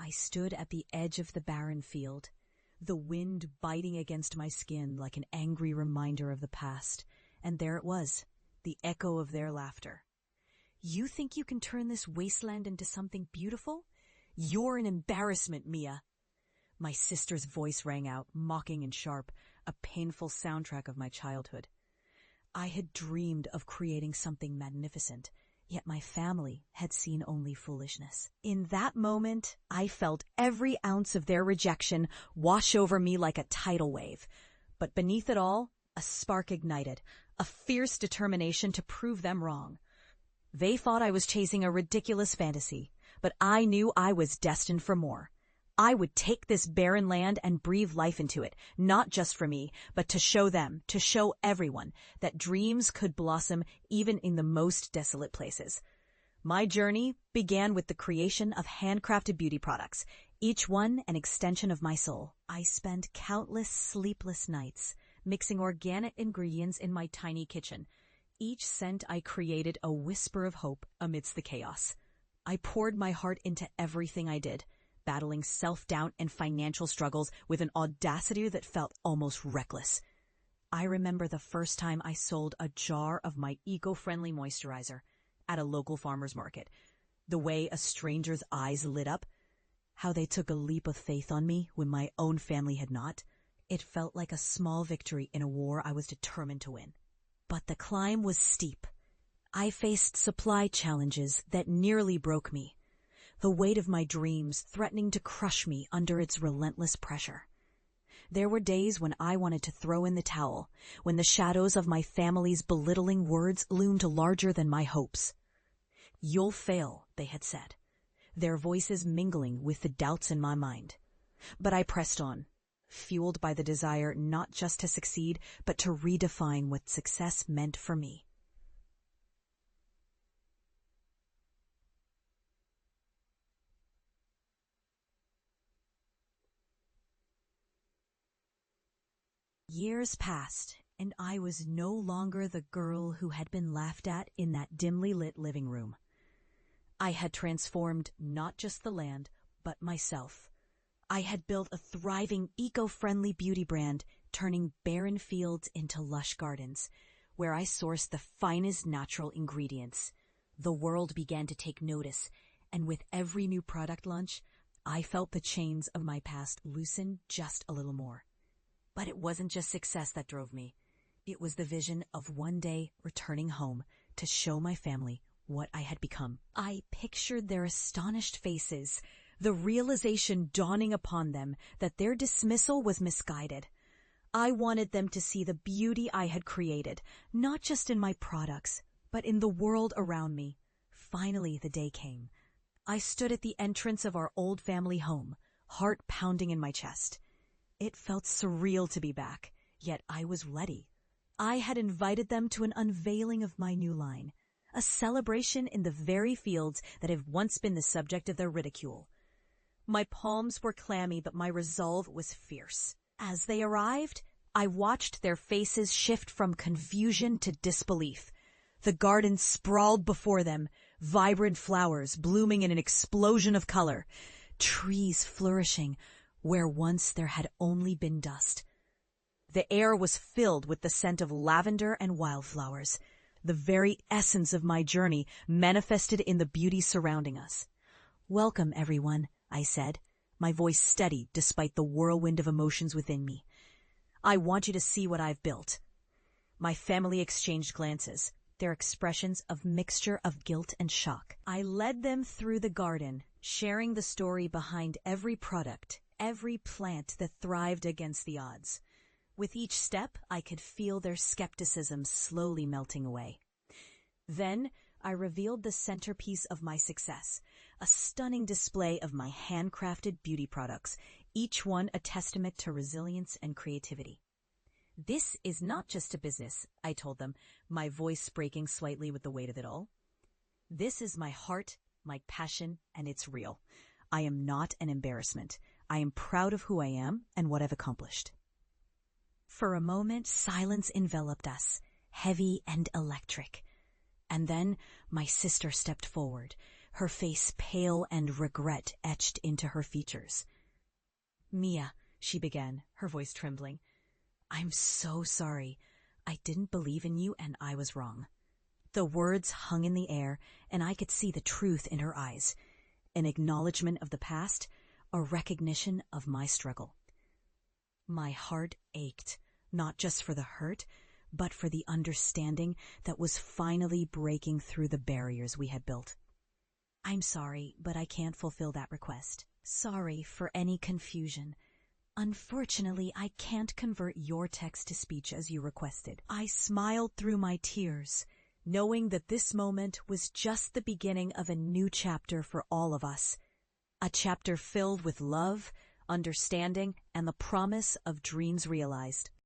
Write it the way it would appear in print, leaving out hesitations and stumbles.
I stood at the edge of the barren field, the wind biting against my skin like an angry reminder of the past, and there it was, the echo of their laughter. You think you can turn this wasteland into something beautiful? You're an embarrassment, Mia. My sister's voice rang out, mocking and sharp, a painful soundtrack of my childhood. I had dreamed of creating something magnificent, yet my family had seen only foolishness. In that moment, I felt every ounce of their rejection wash over me like a tidal wave. But beneath it all, a spark ignited, a fierce determination to prove them wrong. They thought I was chasing a ridiculous fantasy, but I knew I was destined for more. I would take this barren land and breathe life into it, not just for me, but to show them, to show everyone, that dreams could blossom even in the most desolate places. My journey began with the creation of handcrafted beauty products, each one an extension of my soul. I spent countless sleepless nights mixing organic ingredients in my tiny kitchen. Each scent I created a whisper of hope amidst the chaos. I poured my heart into everything I did, battling self-doubt and financial struggles with an audacity that felt almost reckless. I remember the first time I sold a jar of my eco-friendly moisturizer at a local farmer's market. The way a stranger's eyes lit up, how they took a leap of faith on me when my own family had not. It felt like a small victory in a war I was determined to win. But the climb was steep. I faced supply challenges that nearly broke me, the weight of my dreams threatening to crush me under its relentless pressure. There were days when I wanted to throw in the towel, when the shadows of my family's belittling words loomed larger than my hopes. "You'll fail," they had said, their voices mingling with the doubts in my mind. But I pressed on, fueled by the desire not just to succeed, but to redefine what success meant for me. Years passed, and I was no longer the girl who had been laughed at in that dimly lit living room. I had transformed not just the land, but myself. I had built a thriving, eco-friendly beauty brand, turning barren fields into lush gardens, where I sourced the finest natural ingredients. The world began to take notice, and with every new product launch, I felt the chains of my past loosen just a little more. But it wasn't just success that drove me. It was the vision of one day returning home to show my family what I had become. I pictured their astonished faces, the realization dawning upon them that their dismissal was misguided. I wanted them to see the beauty I had created, not just in my products, but in the world around me. Finally, the day came. I stood at the entrance of our old family home, heart pounding in my chest. It felt surreal to be back, yet I was ready. I had invited them to an unveiling of my new line, a celebration in the very fields that have once been the subject of their ridicule. My palms were clammy, but my resolve was fierce. As they arrived, I watched their faces shift from confusion to disbelief. The garden sprawled before them, vibrant flowers blooming in an explosion of color, trees flourishing where once there had only been dust. The air was filled with the scent of lavender and wildflowers, the very essence of my journey manifested in the beauty surrounding us. "Welcome, everyone," I said, my voice steady despite the whirlwind of emotions within me. "I want you to see what I've built." My family exchanged glances, their expressions of mixture of guilt and shock. I led them through the garden, sharing the story behind every product, every plant that thrived against the odds. With each step, I could feel their skepticism slowly melting away. Then, I revealed the centerpiece of my success, a stunning display of my handcrafted beauty products, each one a testament to resilience and creativity. "This is not just a business," I told them, my voice breaking slightly with the weight of it all. "This is my heart, my passion, and it's real. I am not an embarrassment. I am proud of who I am and what I've accomplished." For a moment, silence enveloped us, heavy and electric. And then my sister stepped forward, her face pale and regret etched into her features. "Mia," she began, her voice trembling, "I'm so sorry. I didn't believe in you and I was wrong." The words hung in the air, and I could see the truth in her eyes. An acknowledgement of the past, a recognition of my struggle. My heart ached, not just for the hurt, but for the understanding that was finally breaking through the barriers we had built. "I'm sorry, but I can't fulfill that request. Sorry for any confusion. Unfortunately, I can't convert your text to speech as you requested." I smiled through my tears, knowing that this moment was just the beginning of a new chapter for all of us. A chapter filled with love, understanding, and the promise of dreams realized.